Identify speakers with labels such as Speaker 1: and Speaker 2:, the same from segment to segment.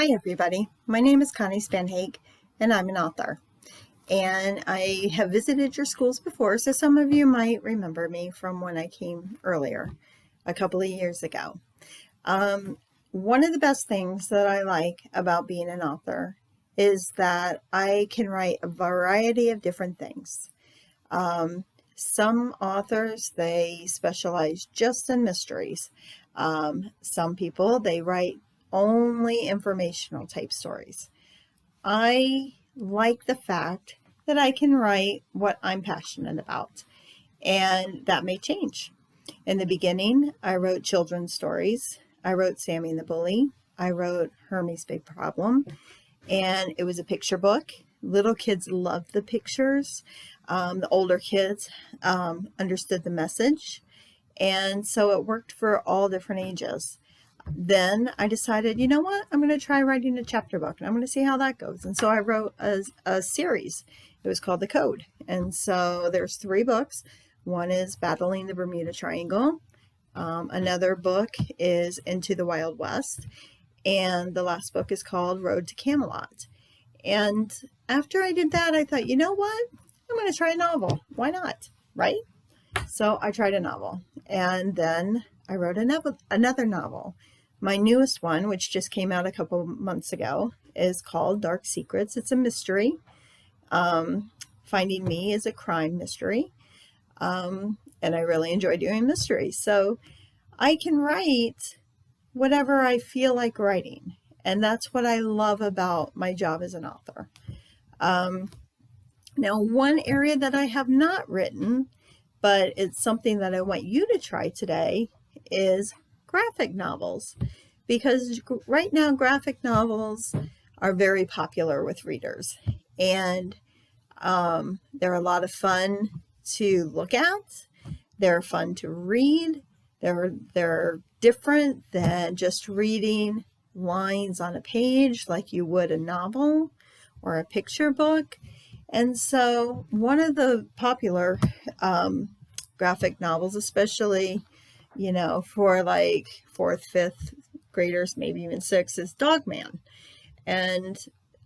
Speaker 1: Hi everybody, my name is Connie Spanhake and I'm an author. And I have visited your schools before, so some of you might remember me from when I came earlier, a couple of years ago. One of the best things that I like about being an author is that I can write a variety of different things. Some authors, they specialize just in mysteries. Some people, they write only informational type stories. I like the fact that I can write what I'm passionate about, and that may change. In the beginning, I wrote children's stories. I wrote Sammy and the Bully. I wrote Hermie's Big Problem, and it was a picture book. Little kids loved the pictures. The older kids understood the message, and so it worked for all different ages. Then I decided, you know what, I'm going to try writing a chapter book and I'm going to see how that goes. And so I wrote a series. It was called The Code. And so there's 3 books. One is Battling the Bermuda Triangle. Another book is Into the Wild West. And the last book is called Road to Camelot. And after I did that, I thought, you know what, I'm going to try a novel. Why not? Right? So I tried a novel. And then I wrote another novel. My newest one, which just came out a couple months ago, is called Dark Secrets. It's a mystery. Finding Me is a crime mystery. And I really enjoy doing mysteries. So I can write whatever I feel like writing. And that's what I love about my job as an author. Now, one area that I have not written, but it's something that I want you to try today, is graphic novels, because right now graphic novels are very popular with readers, and they're a lot of fun to look at. They're fun to read. They're different than just reading lines on a page like you would a novel or a picture book. And so one of the popular graphic novels, especially for like 4th, 5th graders, maybe even 6th, is Dogman. And,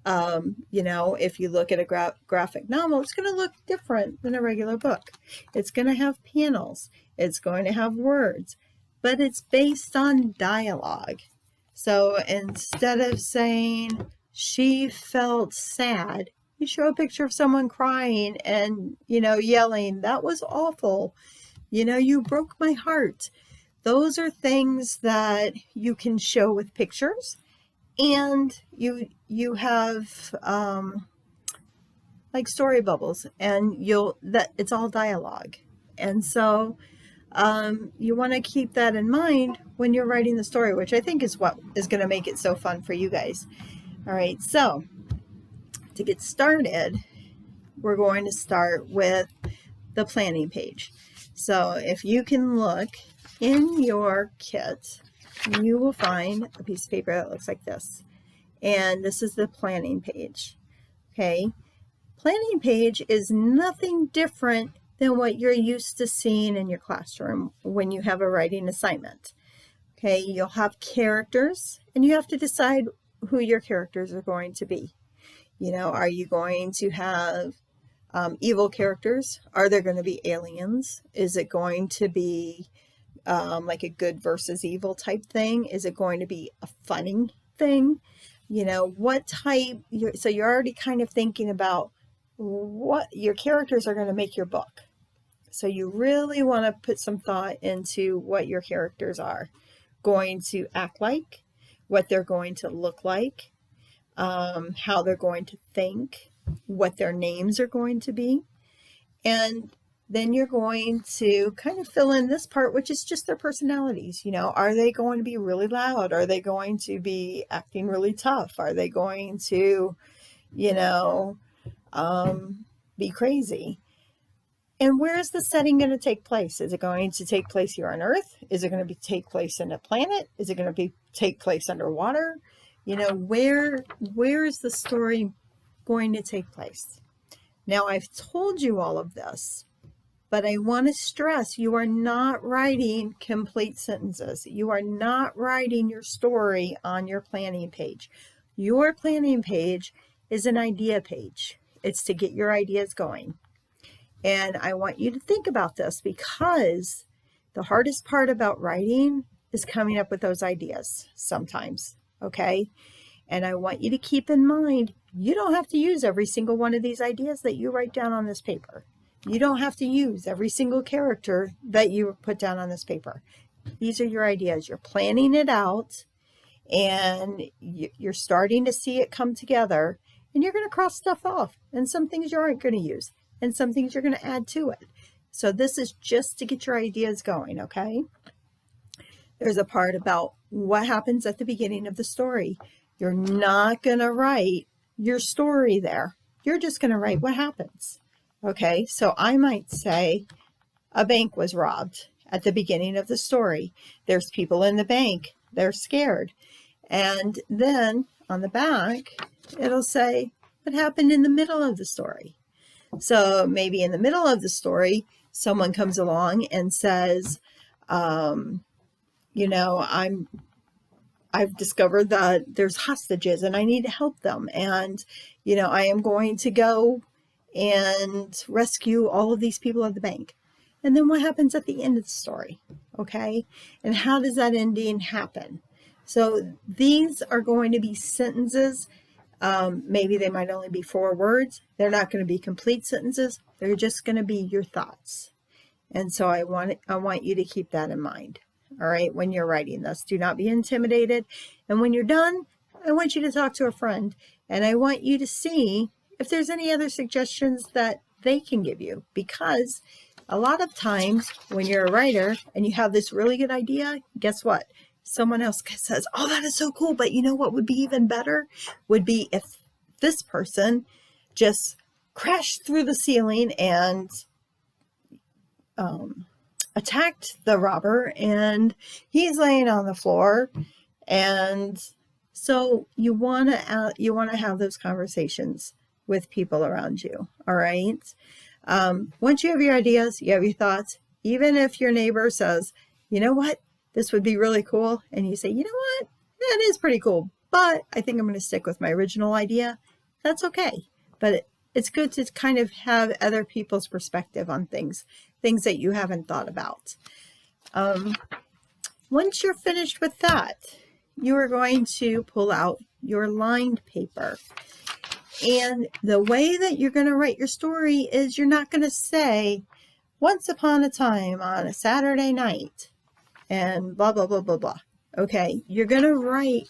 Speaker 1: if you look at a graphic novel, it's going to look different than a regular book. It's going to have panels. It's going to have words, but it's based on dialogue. So instead of saying she felt sad, you show a picture of someone crying and, yelling, that was awful. You broke my heart. Those are things that you can show with pictures, and you have like story bubbles, and it's all dialogue. And so you want to keep that in mind when you're writing the story, which I think is what is going to make it so fun for you guys. All right, so to get started, we're going to start with the planning page. So if you can look in your kit, you will find a piece of paper that looks like this. And this is the planning page. Okay. Planning page is nothing different than what you're used to seeing in your classroom when you have a writing assignment. Okay. You'll have characters, and you have to decide who your characters are going to be. Are you going to have evil characters? Are there going to be aliens? Is it going to be like a good versus evil type thing? Is it going to be a funny thing? What type? So you're already kind of thinking about what your characters are going to make your book. So you really want to put some thought into what your characters are going to act like, what they're going to look like, how they're going to think, what their names are going to be. And then you're going to kind of fill in this part, which is just their personalities. Are they going to be really loud? Are they going to be acting really tough? Are they going to, be crazy? And where is the setting going to take place? Is it going to take place here on Earth? Is it going to take place in a planet? Is it going to take place underwater? Where is the story going to take place? Now, I've told you all of this, but I want to stress, you are not writing complete sentences. You are not writing your story on your planning page. Your planning page is an idea page. It's to get your ideas going. And I want you to think about this, because the hardest part about writing is coming up with those ideas sometimes, okay? And I want you to keep in mind, you don't have to use every single one of these ideas that you write down on this paper. You don't have to use every single character that you put down on this paper. These are your ideas. You're planning it out, and you're starting to see it come together, and you're going to cross stuff off, and some things you aren't going to use, and some things you're going to add to it. So this is just to get your ideas going, okay? There's a part about what happens at the beginning of the story. You're not going to write your story there. You're just going to write what happens, okay? So I might say a bank was robbed at the beginning of the story. There's people in the bank. They're scared. And then on the back, it'll say what happened in the middle of the story. So maybe in the middle of the story, someone comes along and says, you know, I've discovered that there's hostages and I need to help them. And, you know, I am going to go and rescue all of these people at the bank. And then what happens at the end of the story? Okay. And how does that ending happen? So these are going to be sentences. Maybe they might only be 4 words. They're not going to be complete sentences. They're just going to be your thoughts. And so I want you to keep that in mind. All right, when you're writing this, do not be intimidated. And when you're done, I want you to talk to a friend, and I want you to see if there's any other suggestions that they can give you, because a lot of times when you're a writer and you have this really good idea, guess what? Someone else says, oh, that is so cool. But you know what would be even better? Would be if this person just crashed through the ceiling and attacked the robber, and he's laying on the floor. And so you want to have those conversations with people around you. All right. Once you have your ideas, you have your thoughts, even if your neighbor says, you know what, this would be really cool. And you say, you know what, that is pretty cool, but I think I'm going to stick with my original idea. That's okay. But it's good to kind of have other people's perspective on things that you haven't thought about. Once you're finished with that, you are going to pull out your lined paper. And the way that you're going to write your story is you're not going to say, once upon a time on a Saturday night, and blah, blah, blah, blah, blah. Okay, you're going to write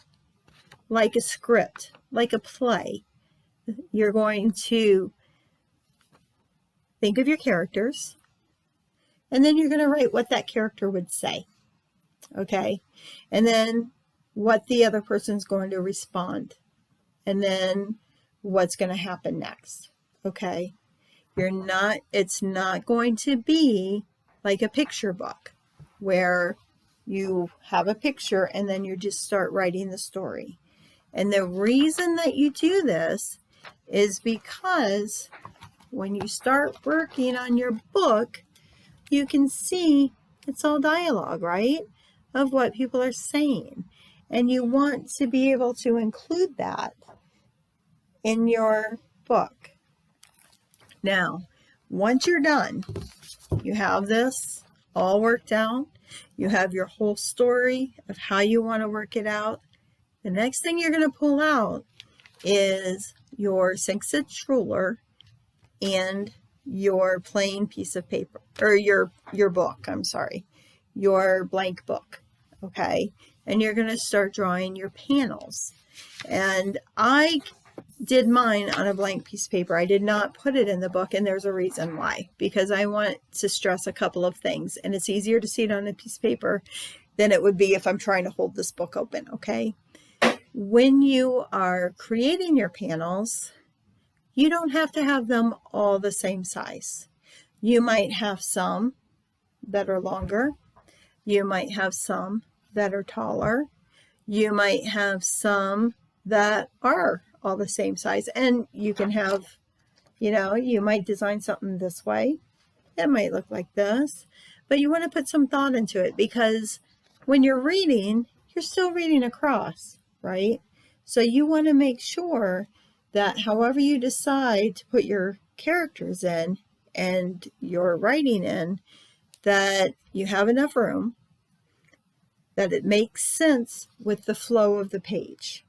Speaker 1: like a script, like a play. You're going to think of your characters, and then you're going to write what that character would say. Okay, and then what the other person's going to respond, and then what's going to happen next. Okay, it's not going to be like a picture book where you have a picture and then you just start writing the story. And the reason that you do this is because when you start working on your book, you can see it's all dialogue, right? Of what people are saying. And you want to be able to include that in your book. Now, once you're done, you have this all worked out. You have your whole story of how you want to work it out. The next thing you're going to pull out is your 6-inch ruler and your plain piece of paper, or your book, your blank book, okay? And you're going to start drawing your panels. And I did mine on a blank piece of paper. I did not put it in the book, and there's a reason why. Because I want to stress a couple of things, and it's easier to see it on a piece of paper than it would be if I'm trying to hold this book open, okay? When you are creating your panels, you don't have to have them all the same size. You might have some that are longer. You might have some that are taller. You might have some that are all the same size. And you can have, you might design something this way. It might look like this. But you want to put some thought into it, because when you're reading, you're still reading across, right? So you want to make sure that however you decide to put your characters in and your writing in, that you have enough room, that it makes sense with the flow of the page.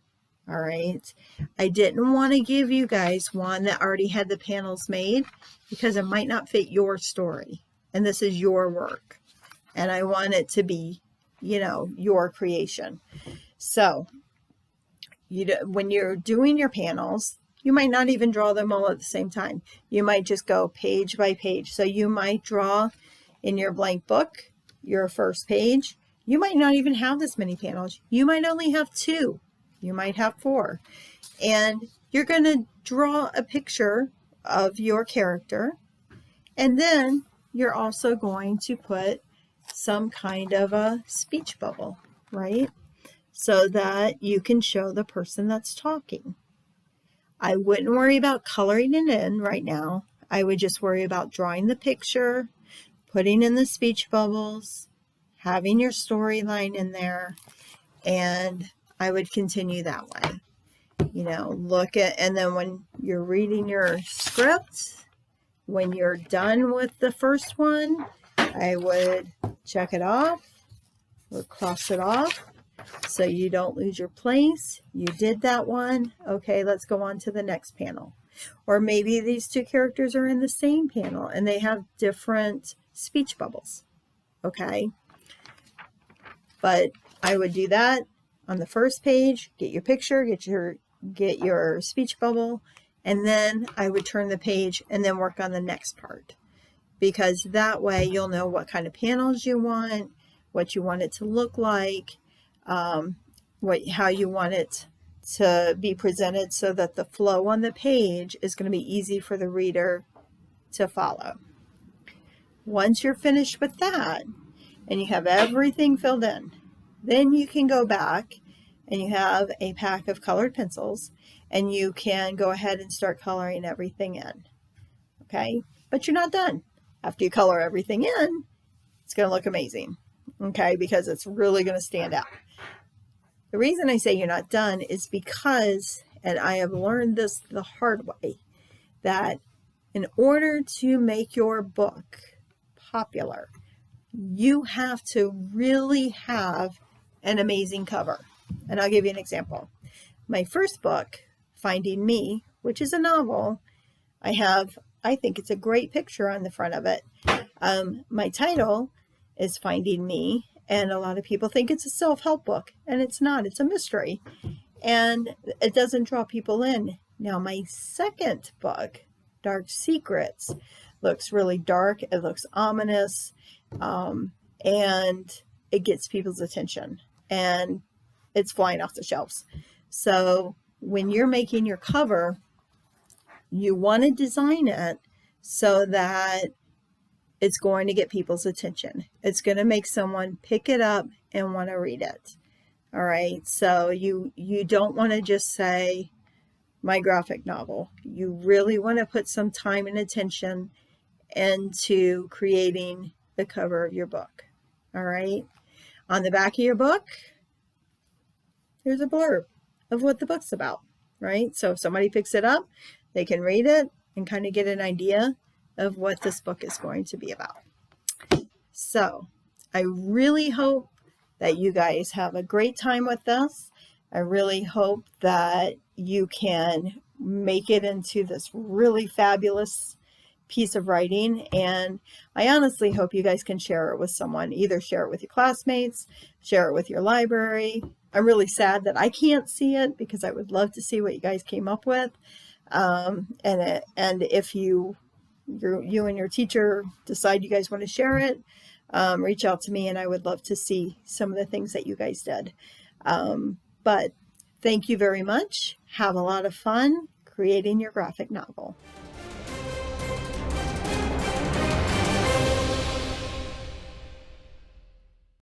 Speaker 1: All right. I didn't want to give you guys one that already had the panels made because it might not fit your story. And this is your work. And I want it to be, your creation. So when you're doing your panels, you might not even draw them all at the same time. You might just go page by page. So you might draw in your blank book, your first page. You might not even have this many panels. You might only have 2. You might have 4. And you're going to draw a picture of your character. And then you're also going to put some kind of a speech bubble, right? So that you can show the person that's talking. I wouldn't worry about coloring it in right now. I would just worry about drawing the picture, putting in the speech bubbles, having your storyline in there, and I would continue that way. And then when you're reading your script, when you're done with the first one, I would check it off or cross it off so you don't lose your place. You did that one. Okay, let's go on to the next panel. Or maybe these 2 characters are in the same panel and they have different speech bubbles. Okay, but I would do that on the first page, get your picture, get your speech bubble, and then I would turn the page and then work on the next part, because that way you'll know what kind of panels you want, what you want it to look like, how you want it to be presented so that the flow on the page is going to be easy for the reader to follow. Once you're finished with that and you have everything filled in, then you can go back and you have a pack of colored pencils and you can go ahead and start coloring everything in. Okay, but you're not done. After you color everything in, it's going to look amazing. Okay, because it's really going to stand out. The reason I say you're not done is because, and I have learned this the hard way, that in order to make your book popular, you have to really have an amazing cover. And I'll give you an example. My first book, Finding Me, which is a novel, I think it's a great picture on the front of it. My title is Finding Me, and a lot of people think it's a self-help book, and it's not. It's a mystery, and it doesn't draw people in. Now, my second book, Dark Secrets, looks really dark. It looks ominous, and it gets people's attention, and it's flying off the shelves. So when you're making your cover, you want to design it so that it's going to get people's attention. It's going to make someone pick it up and want to read it. All right. So you don't want to just say my graphic novel. You really want to put some time and attention into creating the cover of your book. All right. On the back of your book, there's a blurb of what the book's about, right? So if somebody picks it up, they can read it and kind of get an idea of what this book is going to be about. So I really hope that you guys have a great time with this. I really hope that you can make it into this really fabulous piece of writing, and I honestly hope you guys can share it with someone. Either share it with your classmates, share it with your library. I'm really sad that I can't see it because I would love to see what you guys came up with. And if you and your teacher decide you guys want to share it, reach out to me, and I would love to see some of the things that you guys did. But thank you very much. Have a lot of fun creating your graphic novel.